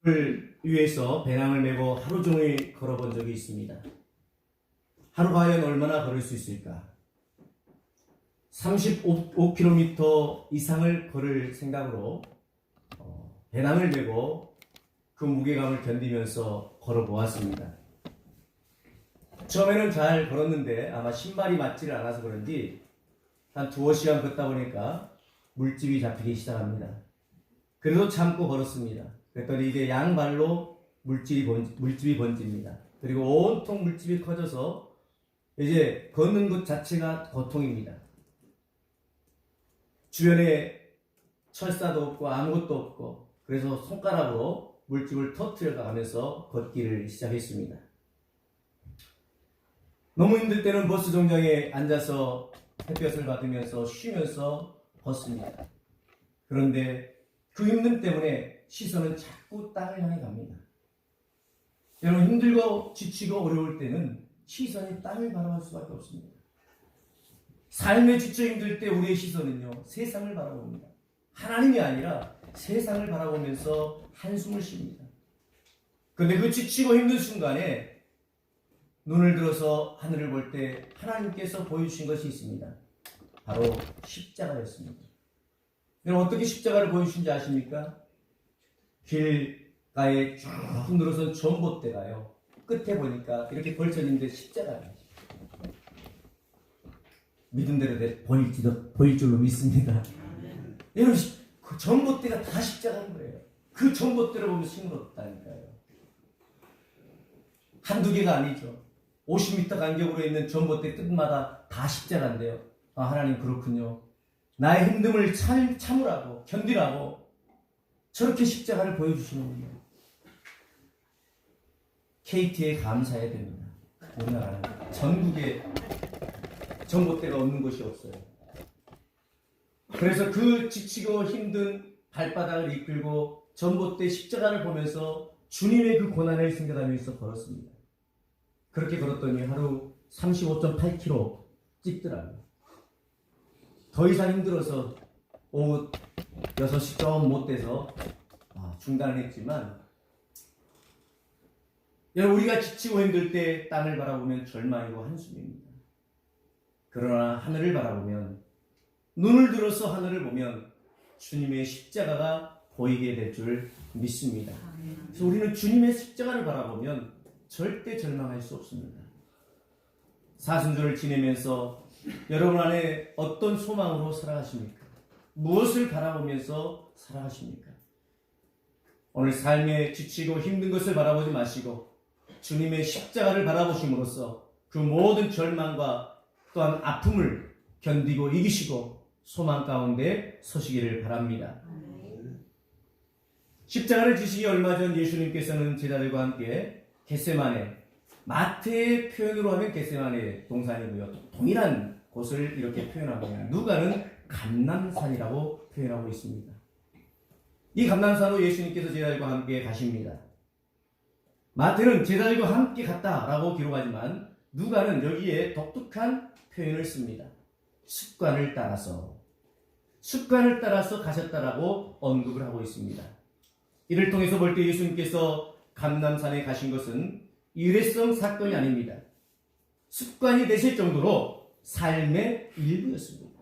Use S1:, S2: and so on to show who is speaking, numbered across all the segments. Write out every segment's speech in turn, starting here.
S1: 을 위해서 배낭을 메고 하루 종일 걸어본 적이 있습니다. 하루 과연 얼마나 걸을 수 있을까? 35km 이상을 걸을 생각으로 배낭을 메고 그 무게감을 견디면서 걸어보았습니다. 처음에는 잘 걸었는데 아마 신발이 맞지를 않아서 그런지 한 두어 시간 걷다 보니까 물집이 잡히기 시작합니다. 그래도 참고 걸었습니다. 그랬더니 이제 양발로 물집이 번집니다. 그리고 온통 물집이 커져서 이제 걷는 것 자체가 고통입니다. 주변에 철사도 없고 아무것도 없고 그래서 손가락으로 물집을 터뜨려 가면서 걷기를 시작했습니다. 너무 힘들 때는 버스 정류장에 앉아서 햇볕을 받으면서 쉬면서 걷습니다. 그런데 그 힘듦 때문에 시선은 자꾸 땅을 향해 갑니다. 여러분, 힘들고 지치고 어려울 때는 시선이 땅을 바라볼 수밖에 없습니다. 삶에 지쳐 힘들 때 우리의 시선은요, 세상을 바라봅니다. 하나님이 아니라 세상을 바라보면서 한숨을 쉽니다. 그런데 그 지치고 힘든 순간에 눈을 들어서 하늘을 볼 때 하나님께서 보여주신 것이 있습니다. 바로 십자가였습니다. 여러분, 어떻게 십자가를 보여주신지 아십니까? 길가에 쭉 늘어선 전봇대가요, 끝에 보니까 이렇게 걸쳐있는데 십자가예요. 믿음대로 보일 줄로 믿습니다. 여러분, 그 전봇대가 다 십자가인 거예요. 그 전봇대를 보면 힘을 얻었다니까요. 한두 개가 아니죠. 50m 간격으로 있는 전봇대 끝마다 다 십자가인데요. 아, 하나님 그렇군요. 나의 힘듦을 참으라고, 견디라고 저렇게 십자가를 보여주시는군요. KT에 감사해야 됩니다. 우리나라는 전국에 전봇대가 없는 곳이 없어요. 그래서 그 지치고 힘든 발바닥을 이끌고 전봇대 십자가를 보면서 주님의 그 고난을 생각하면서 걸었습니다. 그렇게 걸었더니 하루 35.8km 찍더라고요. 더 이상 힘들어서 오후 6시 좀 못 돼서 중단을 했지만, 여러분, 우리가 지치고 힘들 때 땅을 바라보면 절망이고 한숨입니다. 그러나 하늘을 바라보면, 눈을 들어서 하늘을 보면 주님의 십자가가 보이게 될 줄 믿습니다. 그래서 우리는 주님의 십자가를 바라보면 절대 절망할 수 없습니다. 사순절을 지내면서 여러분 안에 어떤 소망으로 살아가십니까? 무엇을 바라보면서 살아가십니까? 오늘 삶에 지치고 힘든 것을 바라보지 마시고 주님의 십자가를 바라보심으로써 그 모든 절망과 또한 아픔을 견디고 이기시고 소망 가운데 서시기를 바랍니다. 십자가를 지시기 얼마 전 예수님께서는 제자들과 함께 겟세마네, 마태의 표현으로 하면 겟세마네 동산이고요, 동일한 곳을 이렇게 표현하고 있습니다. 누가는 감람산이라고 표현하고 있습니다. 이 감람산으로 예수님께서 제자들과 함께 가십니다. 마태는 제자들과 함께 갔다라고 기록하지만 누가는 여기에 독특한 표현을 씁니다. 습관을 따라서 가셨다라고 언급을 하고 있습니다. 이를 통해서 볼 때 예수님께서 감람산에 가신 것은 일회성 사건이 아닙니다. 습관이 되실 정도로 삶의 일부였습니다.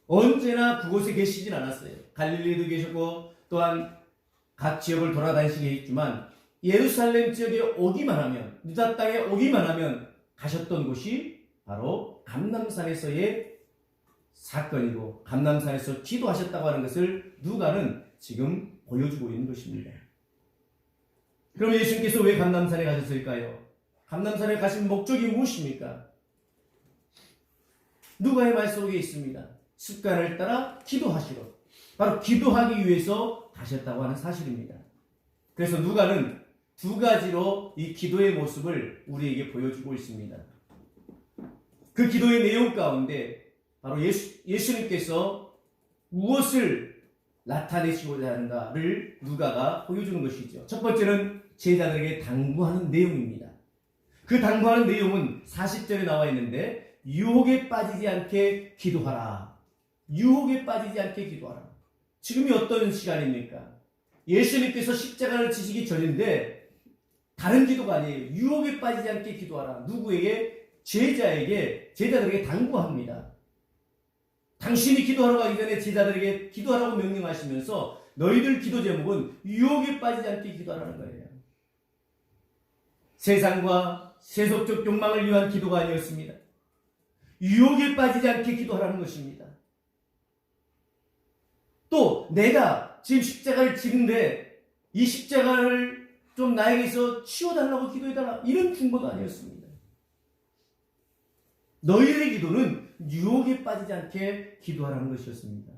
S1: 언제나 그곳에 계시진 않았어요. 갈릴리도 계셨고 또한 각 지역을 돌아다니시게 했지만 예루살렘 지역에 오기만 하면, 유다 땅에 오기만 하면 가셨던 곳이 바로 감람산에서의 사건이고 감람산에서 기도하셨다고 하는 것을 누가는 지금 보여주고 있는 것입니다. 그럼 예수님께서 왜 감람산에 가셨을까요? 감람산에 가신 목적이 무엇입니까? 누가의 말 속에 있습니다. 습관을 따라 기도하시러, 바로 기도하기 위해서 가셨다고 하는 사실입니다. 그래서 누가는 두 가지로 이 기도의 모습을 우리에게 보여주고 있습니다. 그 기도의 내용 가운데 바로 예수님께서 무엇을 나타내시고자 하는가를 누가가 보여주는 것이죠. 첫 번째는 제자들에게 당부하는 내용입니다. 그 당부하는 내용은 40절에 나와 있는데, 유혹에 빠지지 않게 기도하라. 유혹에 빠지지 않게 기도하라. 지금이 어떤 시간입니까? 예수님께서 십자가를 지시기 전인데 다른 기도가 아니에요. 유혹에 빠지지 않게 기도하라. 누구에게? 제자들에게 당부합니다. 당신이 기도하러 가기 전에 제자들에게 기도하라고 명령하시면서 너희들 기도 제목은 유혹에 빠지지 않게 기도하라는 거예요. 세상과 세속적 욕망을 위한 기도가 아니었습니다. 유혹에 빠지지 않게 기도하라는 것입니다. 또 내가 지금 십자가를 지는데 이 십자가를 좀 나에게서 치워달라고 기도해달라, 이런 중보도 아니었습니다. 너희들의 기도는 유혹에 빠지지 않게 기도하라는 것이었습니다.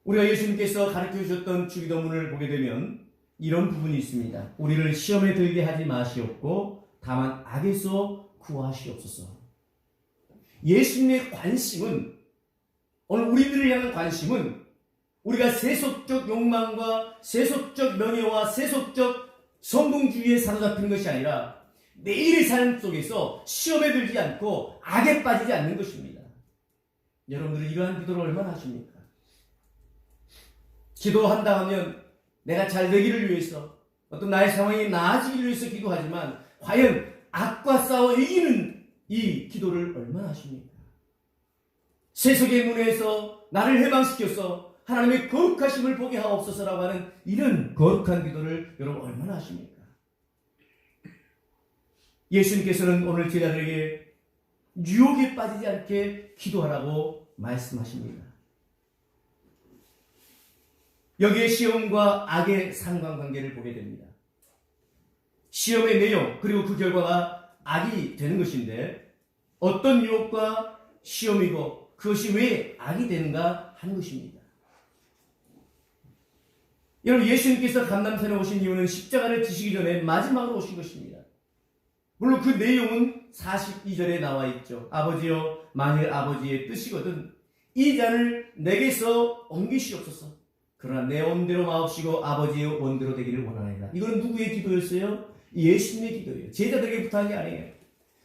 S1: 우리가 예수님께서 가르쳐 주셨던 주기도문을 보게 되면 이런 부분이 있습니다. 우리를 시험에 들게 하지 마시옵고 다만 악에서 구하시옵소서. 예수님의 관심은, 오늘 우리들을 향한 관심은 우리가 세속적 욕망과 세속적 명예와 세속적 성공주의에 사로잡힌 것이 아니라 매일의 삶 속에서 시험에 들지 않고 악에 빠지지 않는 것입니다. 여러분들은 이러한 기도를 얼마나 하십니까? 기도한다 하면 내가 잘 되기를 위해서, 어떤 나의 상황이 나아지기를 위해서 기도하지만 과연 악과 싸워 이기는 이 기도를 얼마나 하십니까? 세속의 눈에서 나를 해방시켜서 하나님의 거룩하심을 보게 하옵소서라고 하는 이런 거룩한 기도를 여러분 얼마나 하십니까? 예수님께서는 오늘 제자들에게 유혹에 빠지지 않게 기도하라고 말씀하십니다. 여기에 시험과 악의 상관관계를 보게 됩니다. 시험의 내용 그리고 그 결과가 악이 되는 것인데 어떤 유혹과 시험이고 그것이 왜 악이 되는가 하는 것입니다. 여러분, 예수님께서 감람산에 오신 이유는 십자가를 지시기 전에 마지막으로 오신 것입니다. 물론 그 내용은 42절에 나와 있죠. 아버지여, 만일 아버지의 뜻이거든 이 잔을 내게서 옮기시옵소서. 그러나 내 원대로 마옵시고 아버지의 원대로 되기를 원하나이다. 이건 누구의 기도였어요? 예수님의 기도예요. 제자들에게 부탁한 게 아니에요.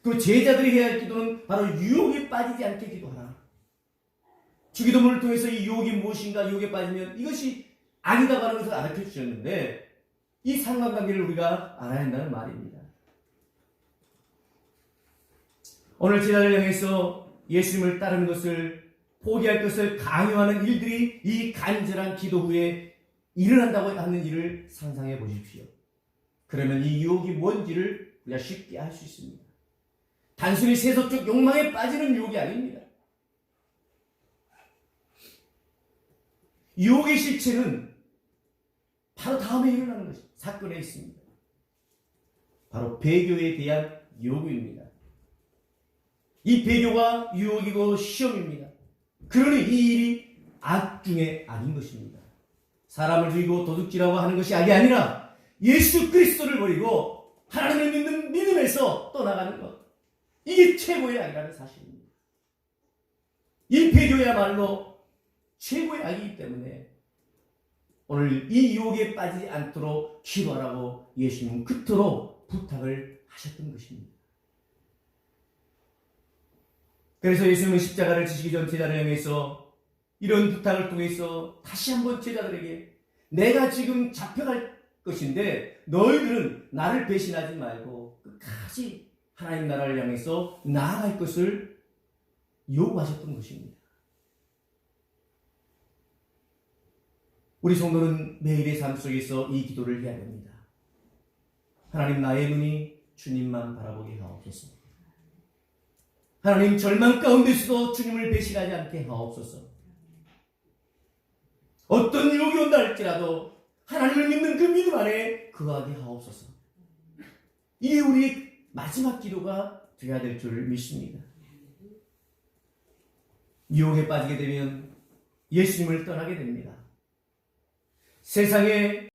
S1: 그 제자들이 해야 할 기도는 바로 유혹에 빠지지 않게 기도하라. 주기도문을 통해서 이 유혹이 무엇인가, 유혹에 빠지면 이것이 악이다고 하는 것을 알려 주셨는데 이 상관관계를 우리가 알아야 한다는 말입니다. 오늘 제자를 향해서 예수님을 따르는 것을 포기할 것을 강요하는 일들이 이 간절한 기도 후에 일어난다고 하는 일을 상상해 보십시오. 그러면 이 유혹이 뭔지를 우리가 쉽게 알 수 있습니다. 단순히 세속적 욕망에 빠지는 유혹이 아닙니다. 유혹의 실체는 바로 다음에 일어나는 것이 사건에 있습니다. 바로 배교에 대한 요구입니다. 이 배교가 유혹이고 시험입니다. 그러니 이 일이 악 중에 악인 것입니다. 사람을 죽이고 도둑질하고 하는 것이 악이 아니라 예수 그리스도를 버리고 하나님을 믿는 믿음에서 떠나가는 것, 이게 최고의 악이라는 사실입니다. 이 배교야말로 최고의 악이기 때문에 오늘 이 유혹에 빠지지 않도록 기도하라고 예수님은 그토록 부탁을 하셨던 것입니다. 그래서 예수님은 십자가를 지시기 전 제자를 향해서 이런 부탁을 통해서 다시 한번 제자들에게 내가 지금 잡혀갈 것인데 너희들은 나를 배신하지 말고 끝까지 하나님 나라를 향해서 나아갈 것을 요구하셨던 것입니다. 우리 성도는 매일의 삶 속에서 이 기도를 해야 됩니다. 하나님, 나의 눈이 주님만 바라보게 하옵소서. 하나님, 절망 가운데서도 주님을 배신하지 않게 하옵소서. 어떤 유혹이 온다 할지라도 하나님을 믿는 그 믿음 안에 거하게 하옵소서. 이게 우리의 마지막 기도가 되어야 될 줄 믿습니다. 유혹에 빠지게 되면 예수님을 떠나게 됩니다. 세상에